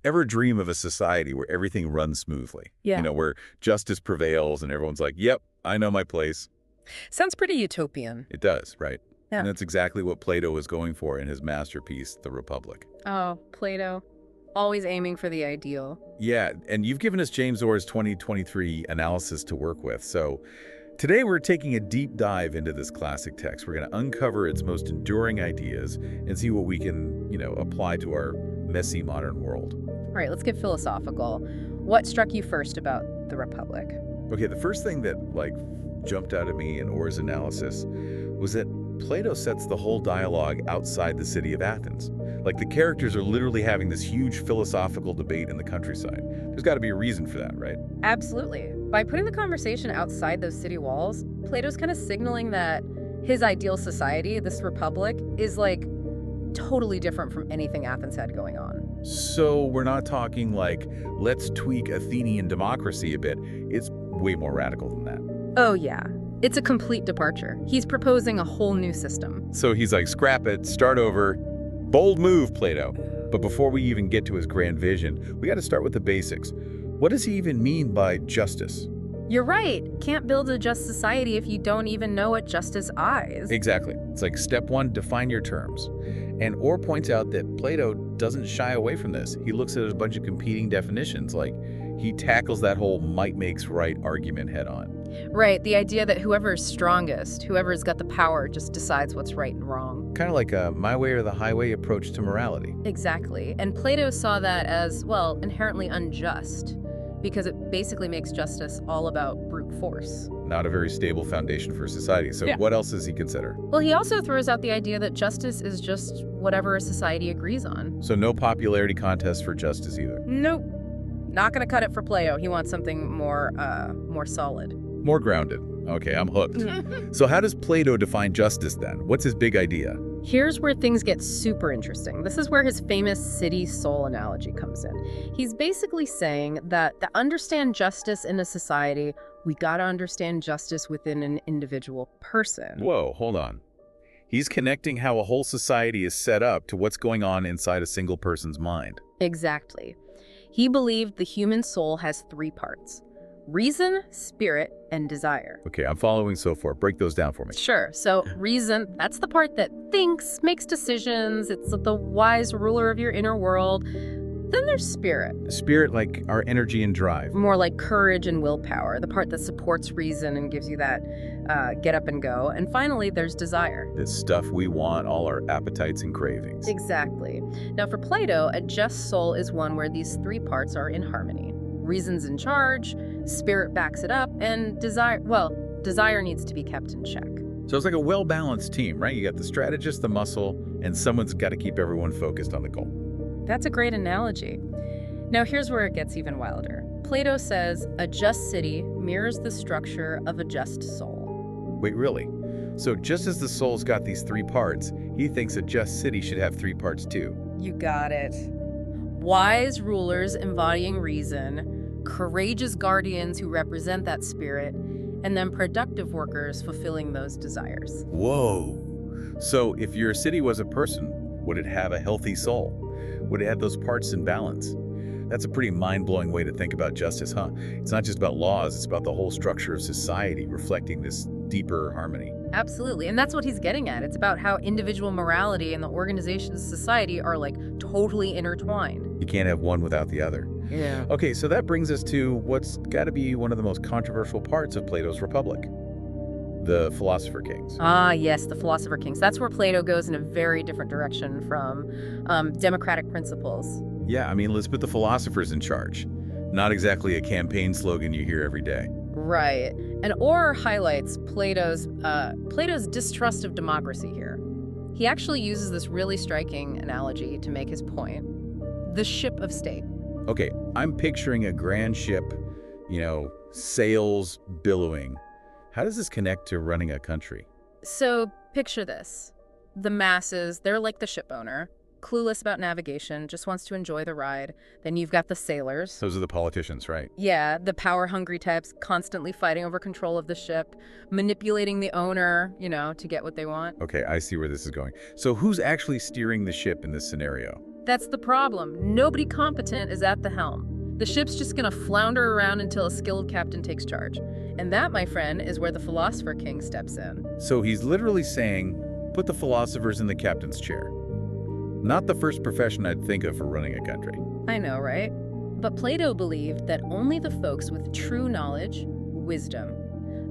Ever dream of a society where everything runs smoothly? Yeah. Where justice prevails and everyone's like, yep, I know my place. Sounds pretty utopian. It does, right? Yeah. And that's exactly what Plato was going for in his masterpiece, The Republic. Oh, Plato. Always aiming for the ideal. Yeah, and you've given us James Orr's 2023 analysis to work with. So today we're taking a deep dive into this classic text. We're going to uncover its most enduring ideas and see what we can, apply to our messy modern world. All right, let's get philosophical. What struck you first about the Republic? Okay, the first thing that, jumped out at me in Orr's analysis was that Plato sets the whole dialogue outside the city of Athens. Like, the characters are literally having this huge philosophical debate in the countryside. There's got to be a reason for that, right? Absolutely. By putting the conversation outside those city walls, Plato's kind of signaling that his ideal society, this republic, is totally different from anything Athens had going on. So we're not talking let's tweak Athenian democracy a bit. It's way more radical than that. Oh, yeah. It's a complete departure. He's proposing a whole new system. So he's like, scrap it, start over. Bold move, Plato. But before we even get to his grand vision, we got to start with the basics. What does he even mean by justice? You're right. Can't build a just society if you don't even know what justice is. Exactly. It's like step one, define your terms. And Orr points out that Plato doesn't shy away from this. He looks at a bunch of competing definitions, he tackles that whole might makes right argument head on. Right, the idea that whoever is strongest, whoever's got the power, just decides what's right and wrong. Kind of like a my way or the highway approach to morality. Exactly. And Plato saw that as, inherently unjust, because it basically makes justice all about brute force. Not a very stable foundation for society. So Yeah. What else does he consider? Well, he also throws out the idea that justice is just whatever a society agrees on. So no popularity contest for justice either. Nope. Not gonna cut it for Plato. He wants something more solid. More grounded. Okay, I'm hooked. So how does Plato define justice then? What's his big idea? Here's where things get super interesting. This is where his famous city-soul analogy comes in. He's basically saying that to understand justice in a society, we gotta understand justice within an individual person. Whoa, hold on. He's connecting how a whole society is set up to what's going on inside a single person's mind. Exactly. He believed the human soul has three parts: reason, spirit, and desire. Okay, I'm following so far. Break those down for me. Sure. So reason, that's the part that thinks, makes decisions. It's the wise ruler of your inner world. Then there's spirit. Spirit, like our energy and drive. More like courage and willpower, the part that supports reason and gives you that get up and go. And finally, there's desire. This stuff we want, all our appetites and cravings. Exactly. Now, for Plato, a just soul is one where these three parts are in harmony. Reason's in charge, spirit backs it up, and desire needs to be kept in check. So it's like a well-balanced team, right? You got the strategist, the muscle, and someone's got to keep everyone focused on the goal. That's a great analogy. Now here's where it gets even wilder. Plato says a just city mirrors the structure of a just soul. Wait, really? So just as the soul's got these three parts, he thinks a just city should have three parts too. You got it. Wise rulers embodying reason, courageous guardians who represent that spirit, and then productive workers fulfilling those desires. Whoa. So if your city was a person, would it have a healthy soul? Would it have those parts in balance? That's a pretty mind-blowing way to think about justice, huh? It's not just about laws, it's about the whole structure of society reflecting this deeper harmony. Absolutely, and that's what he's getting at. It's about how individual morality and the organizations of society are totally intertwined. You can't have one without the other. Yeah. Okay, so that brings us to what's got to be one of the most controversial parts of Plato's Republic. The philosopher kings. Ah, yes, the philosopher kings. That's where Plato goes in a very different direction from democratic principles. Yeah, let's put the philosophers in charge. Not exactly a campaign slogan you hear every day. Right. And Orr highlights Plato's distrust of democracy here. He actually uses this really striking analogy to make his point. The ship of state. Okay, I'm picturing a grand ship, sails billowing. How does this connect to running a country? So picture this. The masses, they're like the ship owner, clueless about navigation, just wants to enjoy the ride. Then you've got the sailors. Those are the politicians, right? Yeah, the power-hungry types constantly fighting over control of the ship, manipulating the owner, to get what they want. Okay, I see where this is going. So who's actually steering the ship in this scenario? That's the problem. Nobody competent is at the helm. The ship's just gonna flounder around until a skilled captain takes charge. And that, my friend, is where the Philosopher King steps in. So he's literally saying, put the philosophers in the captain's chair. Not the first profession I'd think of for running a country. I know, right? But Plato believed that only the folks with true knowledge, wisdom,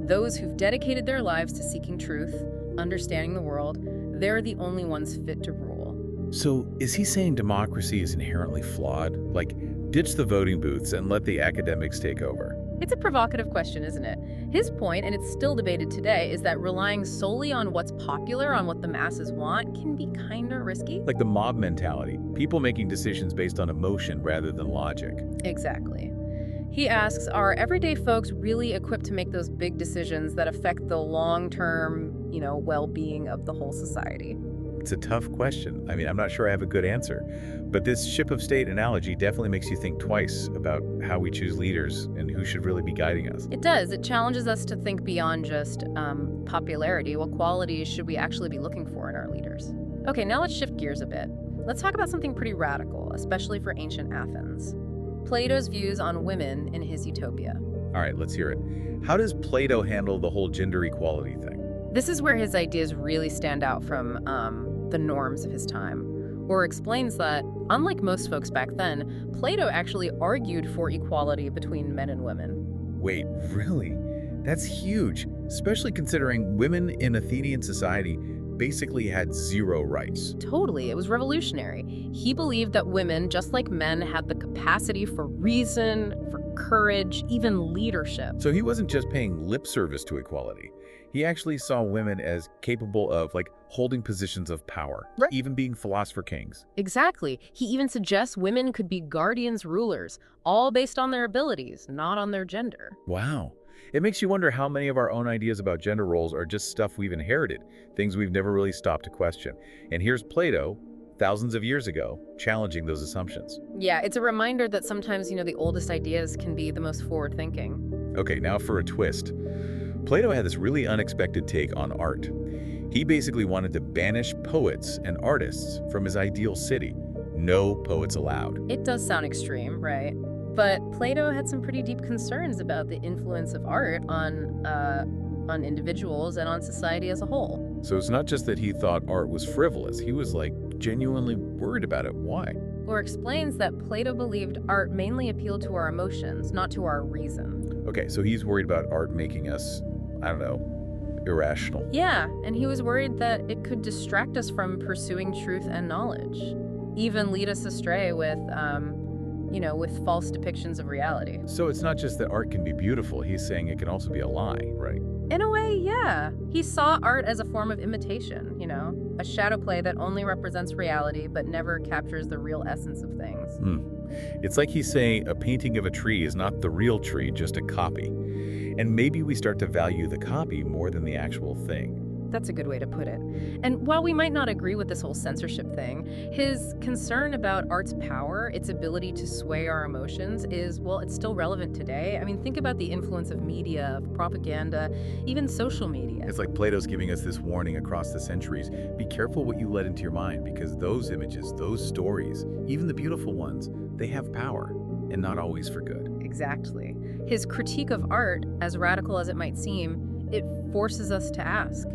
those who've dedicated their lives to seeking truth, understanding the world, they're the only ones fit to rule. So is he saying democracy is inherently flawed? Like, ditch the voting booths and let the academics take over? It's a provocative question, isn't it? His point, and it's still debated today, is that relying solely on what's popular, on what the masses want, can be kinda risky. Like the mob mentality, people making decisions based on emotion rather than logic. Exactly. He asks, are everyday folks really equipped to make those big decisions that affect the long-term, well-being of the whole society? It's a tough question. I mean, I'm not sure I have a good answer. But this ship of state analogy definitely makes you think twice about how we choose leaders and who should really be guiding us. It does. It challenges us to think beyond just popularity. What qualities should we actually be looking for in our leaders? Okay, now let's shift gears a bit. Let's talk about something pretty radical, especially for ancient Athens. Plato's views on women in his Utopia. All right, let's hear it. How does Plato handle the whole gender equality thing? This is where his ideas really stand out from the norms of his time, or explains that, unlike most folks back then, Plato actually argued for equality between men and women. Wait, really? That's huge, especially considering women in Athenian society basically had zero rights. Totally, it was revolutionary. He believed that women, just like men, had the capacity for reason, for courage, even leadership. So he wasn't just paying lip service to equality. He actually saw women as capable of, holding positions of power, Right. even being philosopher kings. Exactly. He even suggests women could be guardians, rulers, all based on their abilities, not on their gender. Wow. It makes you wonder how many of our own ideas about gender roles are just stuff we've inherited, things we've never really stopped to question. And here's Plato, thousands of years ago, challenging those assumptions. Yeah, it's a reminder that sometimes, the oldest ideas can be the most forward-thinking. Okay, now for a twist. Plato had this really unexpected take on art. He basically wanted to banish poets and artists from his ideal city. No poets allowed. It does sound extreme, right? But Plato had some pretty deep concerns about the influence of art on individuals and on society as a whole. So it's not just that he thought art was frivolous. He was genuinely worried about it. Why? Or explains that Plato believed art mainly appealed to our emotions, not to our reason. Okay, so he's worried about art making us, irrational. Yeah, and he was worried that it could distract us from pursuing truth and knowledge, even lead us astray with false depictions of reality. So it's not just that art can be beautiful. He's saying it can also be a lie, right? In a way, yeah. He saw art as a form of imitation, a shadow play that only represents reality but never captures the real essence of things. It's like he's saying a painting of a tree is not the real tree, just a copy. And maybe we start to value the copy more than the actual thing. That's a good way to put it. And while we might not agree with this whole censorship thing, his concern about art's power, its ability to sway our emotions, it's still relevant today. I mean, think about the influence of media, of propaganda, even social media. It's like Plato's giving us this warning across the centuries. Be careful what you let into your mind, because those images, those stories, even the beautiful ones, they have power, and not always for good. Exactly. His critique of art, as radical as it might seem, it forces us to ask,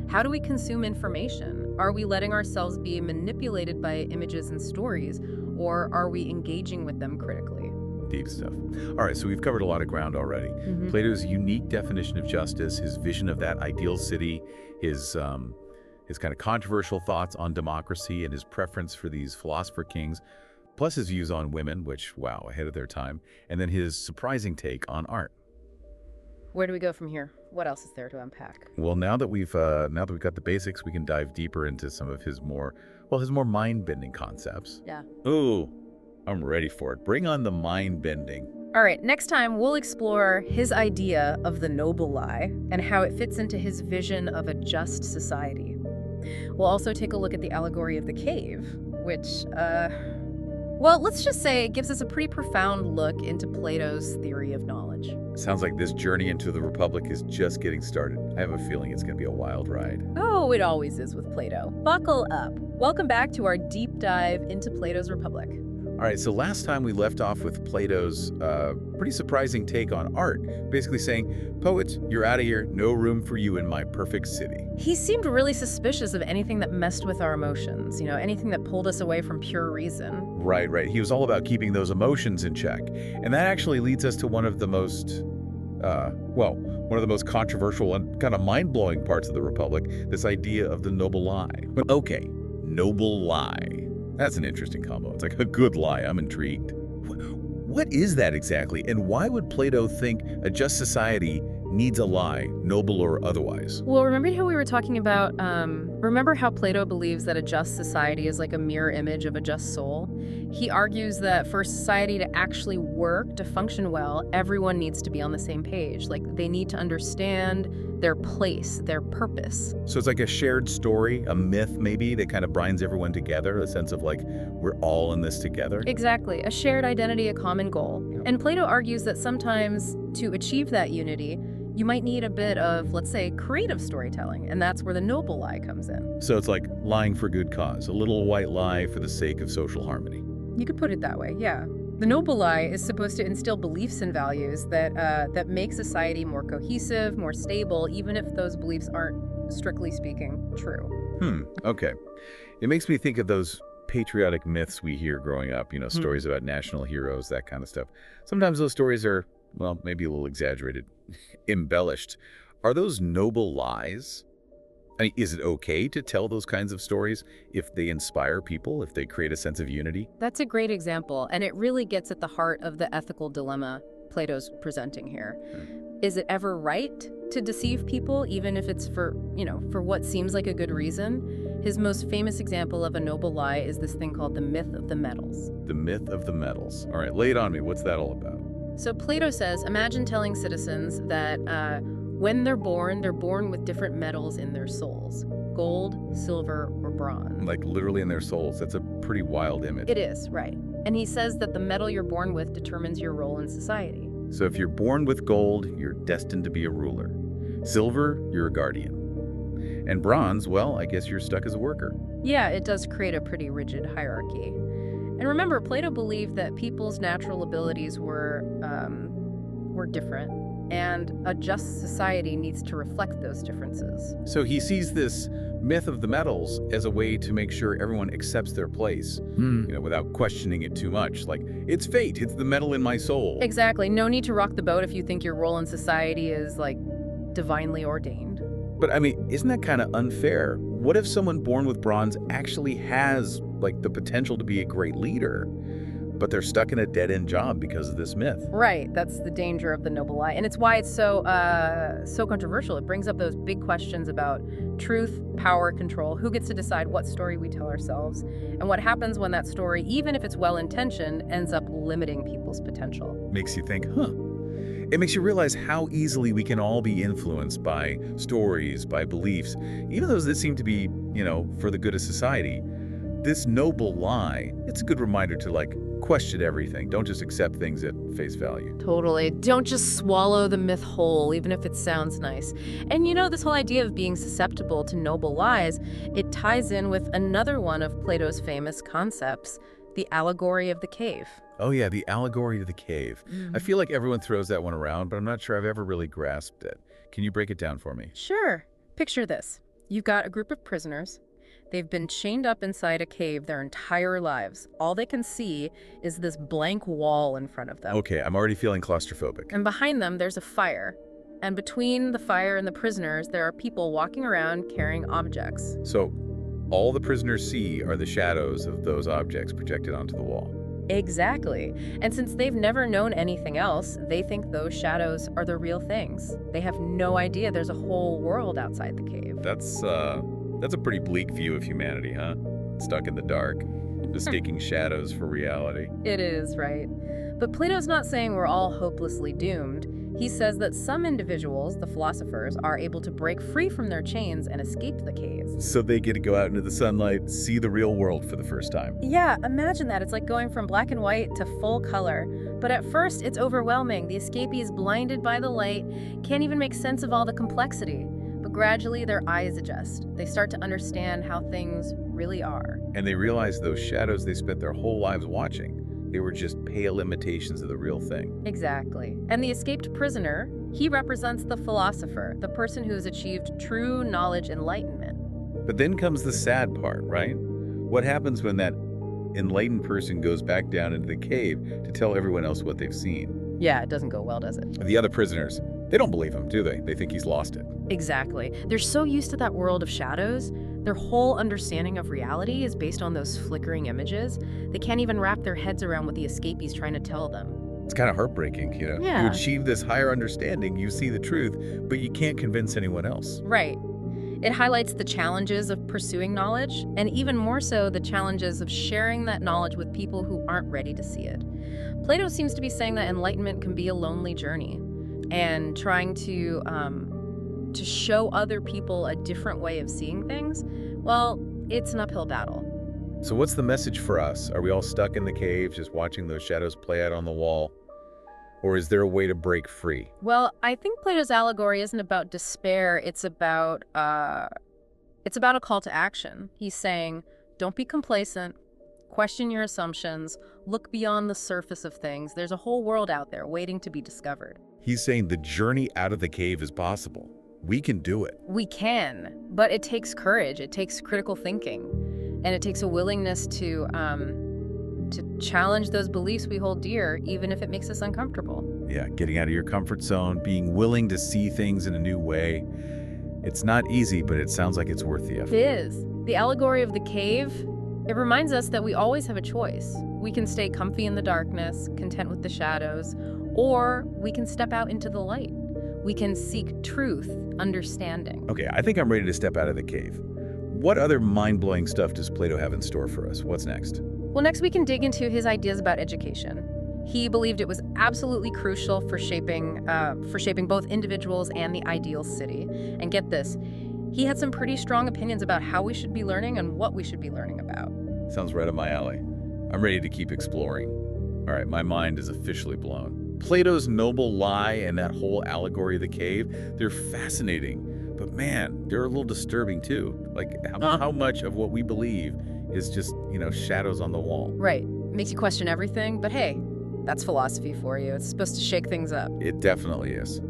how do we consume information? Are we letting ourselves be manipulated by images and stories, or are we engaging with them critically? Deep stuff. All right, so we've covered a lot of ground already. Plato's unique definition of justice, his vision of that ideal city, his kind of controversial thoughts on democracy, and his preference for these philosopher kings, plus his views on women, which, wow, ahead of their time, and then his surprising take on art. Where do we go from here? What else is there to unpack? Well, now that we've got the basics, we can dive deeper into some of his more mind-bending concepts. Yeah. Ooh, I'm ready for it. Bring on the mind-bending. All right, next time we'll explore his idea of the noble lie and how it fits into his vision of a just society. We'll also take a look at the allegory of the cave, which, let's just say it gives us a pretty profound look into Plato's theory of knowledge. Sounds like this journey into the Republic is just getting started. I have a feeling it's going to be a wild ride. Oh, it always is with Plato. Buckle up. Welcome back to our deep dive into Plato's Republic. All right, so last time we left off with Plato's pretty surprising take on art, basically saying, poets, you're out of here, no room for you in my perfect city. He seemed really suspicious of anything that messed with our emotions, anything that pulled us away from pure reason. Right, right. He was all about keeping those emotions in check. And that actually leads us to one of the most, one of the most controversial and kind of mind-blowing parts of the Republic, this idea of the noble lie. But okay, noble lie. That's an interesting combo. It's like a good lie. I'm intrigued. What is that exactly? And why would Plato think a just society needs a lie, noble or otherwise? Well, remember how we were talking about, remember how Plato believes that a just society is like a mirror image of a just soul? He argues that for society to actually work, to function well, everyone needs to be on the same page. Like, they need to understand their place, their purpose. So it's like a shared story, a myth maybe, that kind of binds everyone together, a sense of like, we're all in this together? Exactly. A shared identity, a common goal. And Plato argues that sometimes to achieve that unity, you might need a bit of, let's say, creative storytelling, and that's where the noble lie comes in. So it's like lying for good cause, a little white lie for the sake of social harmony. You could put it that way, yeah. The noble lie is supposed to instill beliefs and values that make society more cohesive, more stable, even if those beliefs aren't, strictly speaking, true. Okay. It makes me think of those patriotic myths we hear growing up, stories about national heroes, that kind of stuff. Sometimes those stories are, well, maybe a little exaggerated, embellished. Are those noble lies? I mean, is it okay to tell those kinds of stories if they inspire people, if they create a sense of unity? That's a great example, and it really gets at the heart of the ethical dilemma Plato's presenting here. Is it ever right to deceive people, even if it's for what seems like a good reason? His most famous example of a noble lie is this thing called the myth of the metals. The myth of the metals. All right, lay it on me. What's that all about? So Plato says, imagine telling citizens that when they're born with different metals in their souls. Gold, silver, or bronze. Like literally in their souls. That's a pretty wild image. It is, right. And he says that the metal you're born with determines your role in society. So if you're born with gold, you're destined to be a ruler. Silver, you're a guardian. And bronze, well, I guess you're stuck as a worker. Yeah, it does create a pretty rigid hierarchy. And remember, Plato believed that people's natural abilities were different, and a just society needs to reflect those differences. So he sees this myth of the metals as a way to make sure everyone accepts their place, without questioning it too much. Like, it's fate, it's the metal in my soul. Exactly. No need to rock the boat if you think your role in society is, like, divinely ordained. But, I mean, isn't that kind of unfair? What if someone born with bronze actually has, like, the potential to be a great leader, but they're stuck in a dead-end job because of this myth? Right. That's the danger of the noble lie. And it's why it's so controversial. It brings up those big questions about truth, power, control, who gets to decide what story we tell ourselves, and what happens when that story, even if it's well-intentioned, ends up limiting people's potential. Makes you think, It makes you realize how easily we can all be influenced by stories, by beliefs, even those that seem to be, for the good of society. This noble lie, it's a good reminder to, like, question everything. Don't just accept things at face value. Totally. Don't just swallow the myth whole, even if it sounds nice. And this whole idea of being susceptible to noble lies, it ties in with another one of Plato's famous concepts, the allegory of the cave. Oh yeah, the allegory of the cave. I feel like everyone throws that one around, but I'm not sure I've ever really grasped it. Can you break it down for me? Sure. Picture this. You've got a group of prisoners. They've been chained up inside a cave their entire lives. All they can see is this blank wall in front of them. Okay, I'm already feeling claustrophobic. And behind them, there's a fire. And between the fire and the prisoners, there are people walking around carrying objects. So all the prisoners see are the shadows of those objects projected onto the wall. Exactly. And since they've never known anything else, they think those shadows are the real things. They have no idea there's a whole world outside the cave. That's a pretty bleak view of humanity, huh? Stuck in the dark, mistaking shadows for reality. It is, right? But Plato's not saying we're all hopelessly doomed. He says that some individuals, the philosophers, are able to break free from their chains and escape the cave. So they get to go out into the sunlight, see the real world for the first time. Yeah, imagine that. It's like going from black and white to full color. But at first, it's overwhelming. The escapee is blinded by the light, can't even make sense of all the complexity. But gradually, their eyes adjust. They start to understand how things really are. And they realize those shadows they spent their whole lives watching, they were just pale imitations of the real thing. Exactly. And the escaped prisoner, he represents the philosopher, the person who has achieved true knowledge enlightenment. But then comes the sad part, right? What happens when that enlightened person goes back down into the cave to tell everyone else what they've seen? Yeah, it doesn't go well, does it? The other prisoners, they don't believe him, do they? They think he's lost it. Exactly. They're so used to that world of shadows. Their whole understanding of reality is based on those flickering images. They can't even wrap their heads around what the escapee's trying to tell them. It's kind of heartbreaking, you know? Yeah. You achieve this higher understanding, you see the truth, but you can't convince anyone else. Right. It highlights the challenges of pursuing knowledge, and even more so, the challenges of sharing that knowledge with people who aren't ready to see it. Plato seems to be saying that enlightenment can be a lonely journey, and trying to show other people a different way of seeing things, well, it's an uphill battle. So what's the message for us? Are we all stuck in the cave just watching those shadows play out on the wall? Or is there a way to break free? Well, I think Plato's allegory isn't about despair, it's about a call to action. He's saying, don't be complacent, question your assumptions, look beyond the surface of things. There's a whole world out there waiting to be discovered. He's saying the journey out of the cave is possible. We can do it. We can, but it takes courage, it takes critical thinking, and it takes a willingness to challenge those beliefs we hold dear, even if it makes us uncomfortable. Yeah, getting out of your comfort zone, being willing to see things in a new way. It's not easy, but it sounds like it's worth the effort. It is. The allegory of the cave, it reminds us that we always have a choice. We can stay comfy in the darkness, content with the shadows, or we can step out into the light. We can seek truth, understanding. Okay, I think I'm ready to step out of the cave. What other mind-blowing stuff does Plato have in store for us? What's next? Well, next we can dig into his ideas about education. He believed it was absolutely crucial for shaping both individuals and the ideal city. And get this, he had some pretty strong opinions about how we should be learning and what we should be learning about. Sounds right up my alley. I'm ready to keep exploring. All right, my mind is officially blown. Plato's noble lie and that whole allegory of the cave, they're fascinating. But man, they're a little disturbing too. Like how much of what we believe is just, shadows on the wall. Right. Makes you question everything, but hey, that's philosophy for you. It's supposed to shake things up. It definitely is.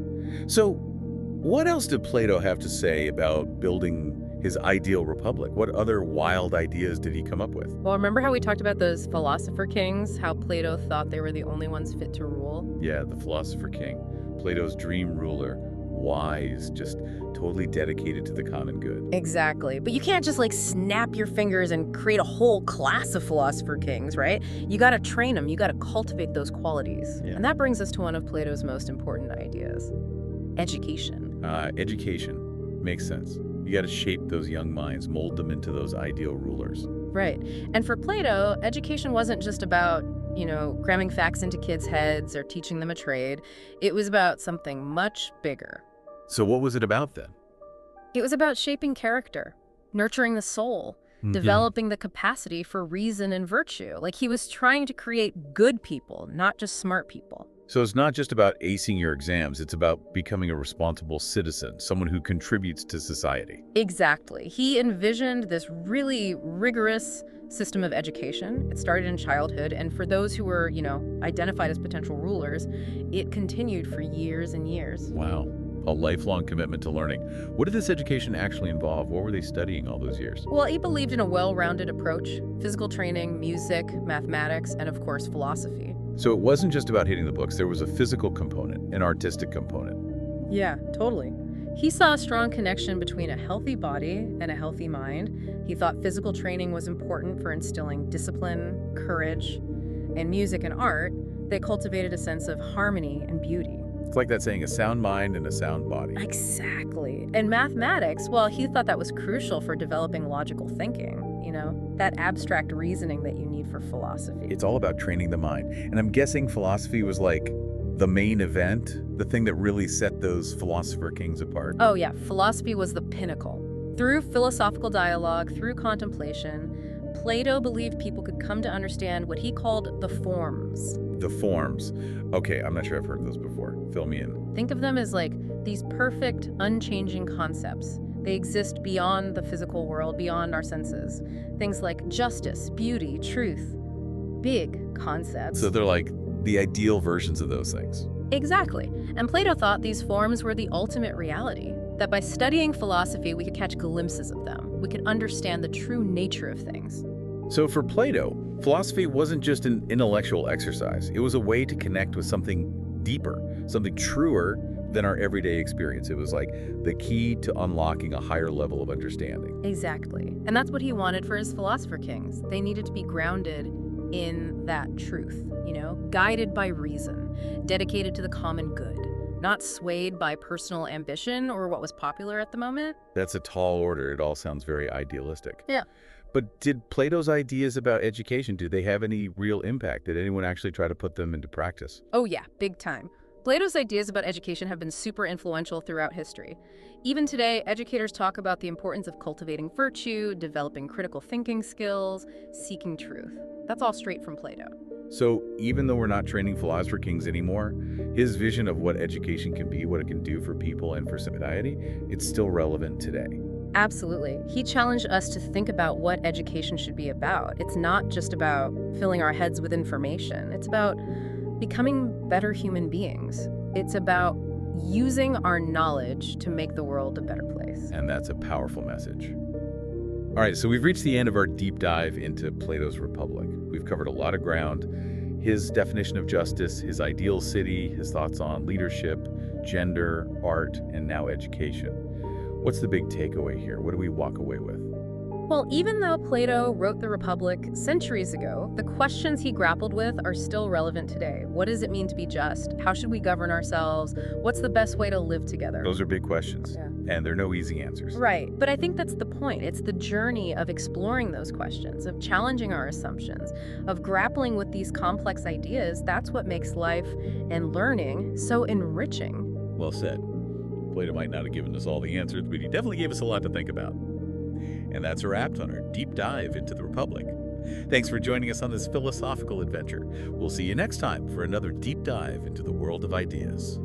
So, what else did Plato have to say about building his ideal republic? What other wild ideas did he come up with? Well, remember how we talked about those philosopher kings, how Plato thought they were the only ones fit to rule? Yeah, the philosopher king, Plato's dream ruler, wise, just totally dedicated to the common good. Exactly. But you can't just snap your fingers and create a whole class of philosopher kings, right? You got to train them. You got to cultivate those qualities. Yeah. And that brings us to one of Plato's most important ideas, education. Education makes sense. You got to shape those young minds, mold them into those ideal rulers. Right. And for Plato, education wasn't just about, cramming facts into kids' heads or teaching them a trade. It was about something much bigger. So what was it about then? It was about shaping character, nurturing the soul, developing the capacity for reason and virtue. Like he was trying to create good people, not just smart people. So it's not just about acing your exams, it's about becoming a responsible citizen, someone who contributes to society. Exactly. He envisioned this really rigorous system of education. It started in childhood, and for those who were, identified as potential rulers, it continued for years and years. Wow. A lifelong commitment to learning. What did this education actually involve? What were they studying all those years? Well, he believed in a well-rounded approach: physical training, music, mathematics, and of course, philosophy. So it wasn't just about hitting the books. There was a physical component, an artistic component. Yeah, totally. He saw a strong connection between a healthy body and a healthy mind. He thought physical training was important for instilling discipline, courage, and music and art. They cultivated a sense of harmony and beauty. It's like that saying, a sound mind and a sound body. Exactly. And mathematics, well, he thought that was crucial for developing logical thinking, that abstract reasoning that you need for philosophy. It's all about training the mind. And I'm guessing philosophy was like The main event, the thing that really set those philosopher kings apart. Oh yeah, philosophy was the pinnacle. Through philosophical dialogue, through contemplation, Plato believed people could come to understand what he called the forms. The forms. Okay, I'm not sure I've heard those before. Fill me in. Think of them as like these perfect, unchanging concepts. They exist beyond the physical world, beyond our senses. Things like justice, beauty, truth. Big concepts. So they're like the ideal versions of those things. Exactly. And Plato thought these forms were the ultimate reality, that by studying philosophy, we could catch glimpses of them. We could understand the true nature of things. So for Plato, philosophy wasn't just an intellectual exercise. It was a way to connect with something deeper, something truer than our everyday experience. It was like the key to unlocking a higher level of understanding. Exactly. And that's what he wanted for his philosopher kings. They needed to be grounded in that truth, guided by reason, dedicated to the common good, not swayed by personal ambition or what was popular at the moment. That's a tall order. It all sounds very idealistic. Yeah. But did Plato's ideas about education, did they have any real impact? Did anyone actually try to put them into practice? Oh yeah, big time. Plato's ideas about education have been super influential throughout history. Even today, educators talk about the importance of cultivating virtue, developing critical thinking skills, seeking truth. That's all straight from Plato. So even though we're not training philosopher kings anymore, his vision of what education can be, what it can do for people and for society, it's still relevant today. Absolutely. He challenged us to think about what education should be about. It's not just about filling our heads with information. It's about becoming better human beings. It's about using our knowledge to make the world a better place. And that's a powerful message. All right, so we've reached the end of our deep dive into Plato's Republic. We've covered a lot of ground. His definition of justice, his ideal city, his thoughts on leadership, gender, art, and now education. What's the big takeaway here? What do we walk away with? Well, even though Plato wrote the Republic centuries ago, the questions he grappled with are still relevant today. What does it mean to be just? How should we govern ourselves? What's the best way to live together? Those are big questions, and there are no easy answers. Right, but I think that's the point. It's the journey of exploring those questions, of challenging our assumptions, of grappling with these complex ideas. That's what makes life and learning so enriching. Well said. Plato might not have given us all the answers, but he definitely gave us a lot to think about. And that's a wrap on our deep dive into the Republic. Thanks for joining us on this philosophical adventure. We'll see you next time for another deep dive into the world of ideas.